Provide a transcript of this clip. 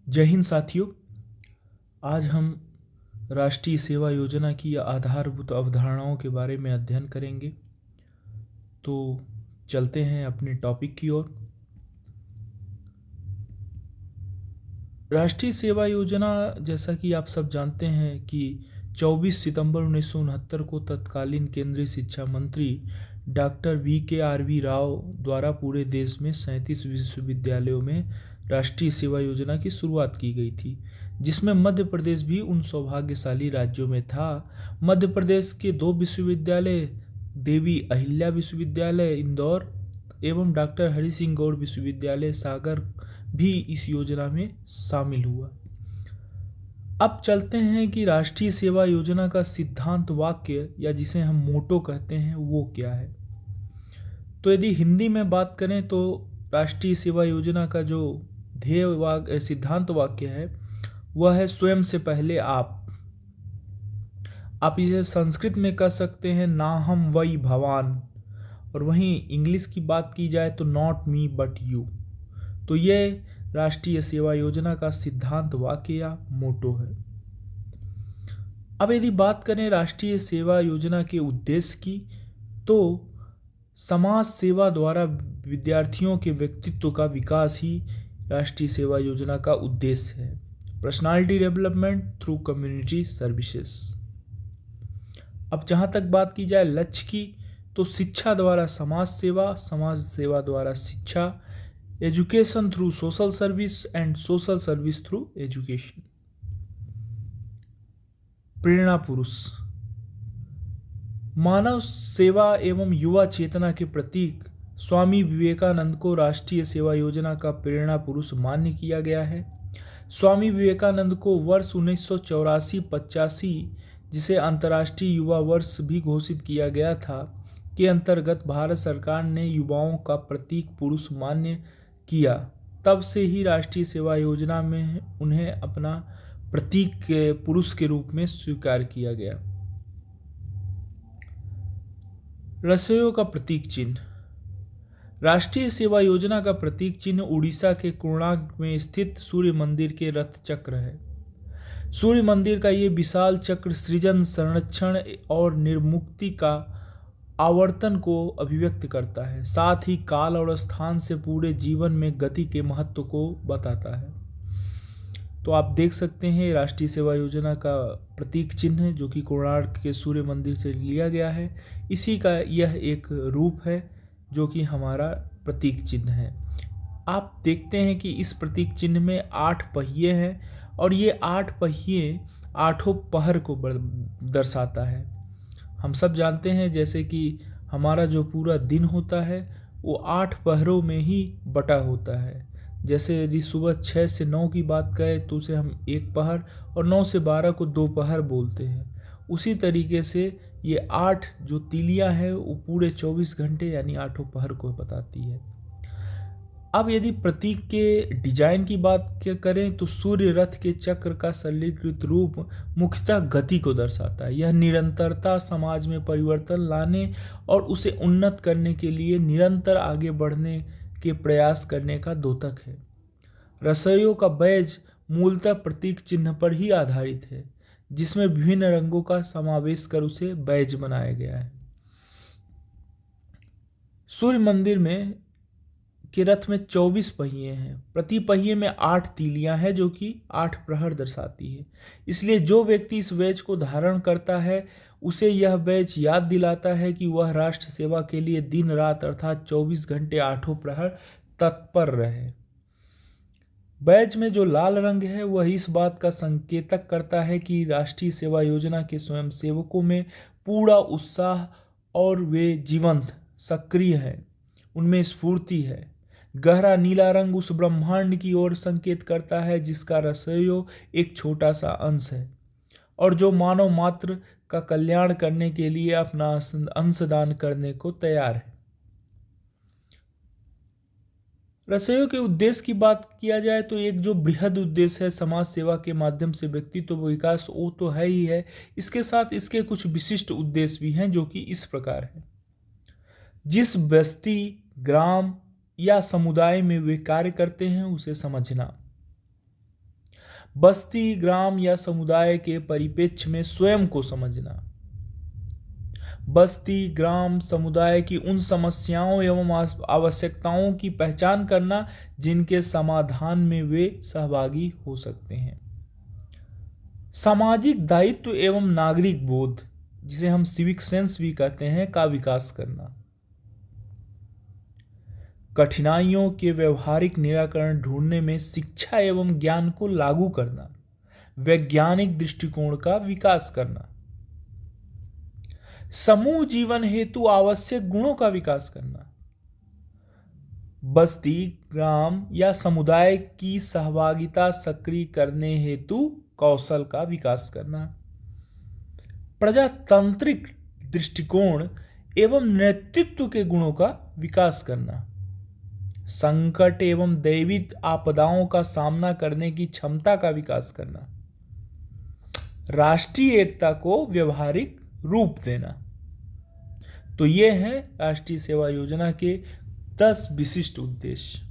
जय हिंद साथियों। आज हम राष्ट्रीय सेवा योजना की आधारभूत अवधारणाओं के बारे में अध्ययन करेंगे। तो चलते हैं अपने टॉपिक की ओर। राष्ट्रीय सेवा योजना, जैसा कि आप सब जानते हैं कि 24 सितंबर 1969 को तत्कालीन केंद्रीय शिक्षा मंत्री डॉक्टर VKRV राव द्वारा पूरे देश में 37 विश्वविद्यालयों में राष्ट्रीय सेवा योजना की शुरुआत की गई थी, जिसमें मध्य प्रदेश भी उन सौभाग्यशाली राज्यों में था। मध्य प्रदेश के 2 विश्वविद्यालय, देवी अहिल्या विश्वविद्यालय इंदौर एवं डॉक्टर हरि सिंह गौड़ विश्वविद्यालय सागर भी इस योजना में शामिल हुआ। अब चलते हैं कि राष्ट्रीय सेवा योजना का सिद्धांत वाक्य या जिसे हम मोटो कहते हैं वो क्या है। तो यदि हिंदी में बात करें तो राष्ट्रीय सेवा योजना का जो ध्येय सिद्धांत वाक्य है वह है स्वयं से पहले आप। इसे संस्कृत में कह सकते हैं नाहम वै भवान, और वहीं इंग्लिश की बात की जाए तो नॉट मी बट यू। तो ये राष्ट्रीय सेवा योजना का सिद्धांत वाक्य या मोटो है। अब यदि बात करें राष्ट्रीय सेवा योजना के उद्देश्य की, तो समाज सेवा द्वारा विद्यार्थियों के व्यक्तित्व का विकास ही राष्ट्रीय सेवा योजना का उद्देश्य है। Personality development through community services. अब जहाँ तक बात की जाए लक्ष्य की, तो शिक्षा द्वारा समाज सेवा द्वारा शिक्षा, education through social service and social service through education. प्रेरणा पुरुष। मानव सेवा एवं युवा चेतना के प्रतीक स्वामी विवेकानंद को राष्ट्रीय सेवा योजना का प्रेरणा पुरुष मान्य किया गया है। स्वामी विवेकानंद को वर्ष 1984-85, जिसे अंतर्राष्ट्रीय युवा वर्ष भी घोषित किया गया था, के अंतर्गत भारत सरकार ने युवाओं का प्रतीक पुरुष मान्य किया। तब से ही राष्ट्रीय सेवा योजना में उन्हें अपना प्रतीक पुरुष के रूप में स्वीकार किया गया। रसोइयों का प्रतीक चिन्ह। राष्ट्रीय सेवा योजना का प्रतीक चिन्ह उड़ीसा के कोणार्क में स्थित सूर्य मंदिर के रथ चक्र है। सूर्य मंदिर का ये विशाल चक्र सृजन, संरक्षण और निर्मुक्ति का आवर्तन को अभिव्यक्त करता है, साथ ही काल और स्थान से पूरे जीवन में गति के महत्व को बताता है। तो आप देख सकते हैं राष्ट्रीय सेवा योजना का प्रतीक चिन्ह है जो कि कोणार्क के सूर्य मंदिर से लिया गया है। इसी का यह एक रूप है जो कि हमारा प्रतीक चिन्ह है। आप देखते हैं कि इस प्रतीक चिन्ह में 8 पहिए हैं और ये 8 पहिए 8 पहर को दर्शाता है। हम सब जानते हैं जैसे कि हमारा जो पूरा दिन होता है वो 8 पहरों में ही बटा होता है। जैसे यदि सुबह 6 से 9 की बात करें तो उसे हम 1 पहर और 9 से 12 को 2 पहर बोलते हैं। उसी तरीके से ये 8 जो तीलियां हैं वो पूरे 24 घंटे यानी 8 पहर को बताती है। अब यदि प्रतीक के डिजाइन की बात करें तो सूर्य रथ के चक्र का सरलीकृत रूप मुख्यतः गति को दर्शाता है। यह निरंतरता, समाज में परिवर्तन लाने और उसे उन्नत करने के लिए निरंतर आगे बढ़ने के प्रयास करने का द्योतक है। रसोइयों का बैज मूलतः प्रतीक चिन्ह पर ही आधारित है, जिसमें विभिन्न रंगों का समावेश कर उसे बैज बनाया गया है। सूर्य मंदिर में के रथ में 24 पहिए हैं। प्रति पहिए में 8 तीलियां हैं जो कि 8 प्रहर दर्शाती है। इसलिए जो व्यक्ति इस बैज को धारण करता है उसे यह बैज याद दिलाता है कि वह राष्ट्र सेवा के लिए दिन रात अर्थात 24 घंटे 8 प्रहर तत्पर रहे। बैज में जो लाल रंग है वह इस बात का संकेतक करता है कि राष्ट्रीय सेवा योजना के स्वयंसेवकों में पूरा उत्साह और वे जीवंत, सक्रिय हैं, उनमें स्फूर्ति है। गहरा नीला रंग उस ब्रह्मांड की ओर संकेत करता है जिसका रसोइयों एक छोटा सा अंश है और जो मानव मात्र का कल्याण करने के लिए अपना अंशदान करने को तैयार है। रसोइयों के उद्देश्य की बात किया जाए तो एक जो बृहद उद्देश्य है समाज सेवा के माध्यम से व्यक्तित्व विकास, वो तो है ही है। इसके साथ इसके कुछ विशिष्ट उद्देश्य भी हैं जो कि इस प्रकार है। जिस बस्ती, ग्राम या समुदाय में वे कार्य करते हैं उसे समझना। बस्ती, ग्राम या समुदाय के परिप्रेक्ष्य में स्वयं को समझना। बस्ती, ग्राम, समुदाय की उन समस्याओं एवं आवश्यकताओं की पहचान करना जिनके समाधान में वे सहभागी हो सकते हैं। सामाजिक दायित्व एवं नागरिक बोध, जिसे हम सिविक सेंस भी कहते हैं, का विकास करना। कठिनाइयों के व्यवहारिक निराकरण ढूंढने में शिक्षा एवं ज्ञान को लागू करना। वैज्ञानिक दृष्टिकोण का विकास करना। समूह जीवन हेतु आवश्यक गुणों का विकास करना। बस्ती, ग्राम या समुदाय की सहभागिता सक्रिय करने हेतु कौशल का विकास करना। प्रजातांत्रिक दृष्टिकोण एवं नेतृत्व के गुणों का विकास करना। संकट एवं दैविक आपदाओं का सामना करने की क्षमता का विकास करना। राष्ट्रीय एकता को व्यवहारिक रूप देना। तो ये हैं राष्ट्रीय सेवा योजना के 10 विशिष्ट उद्देश्य।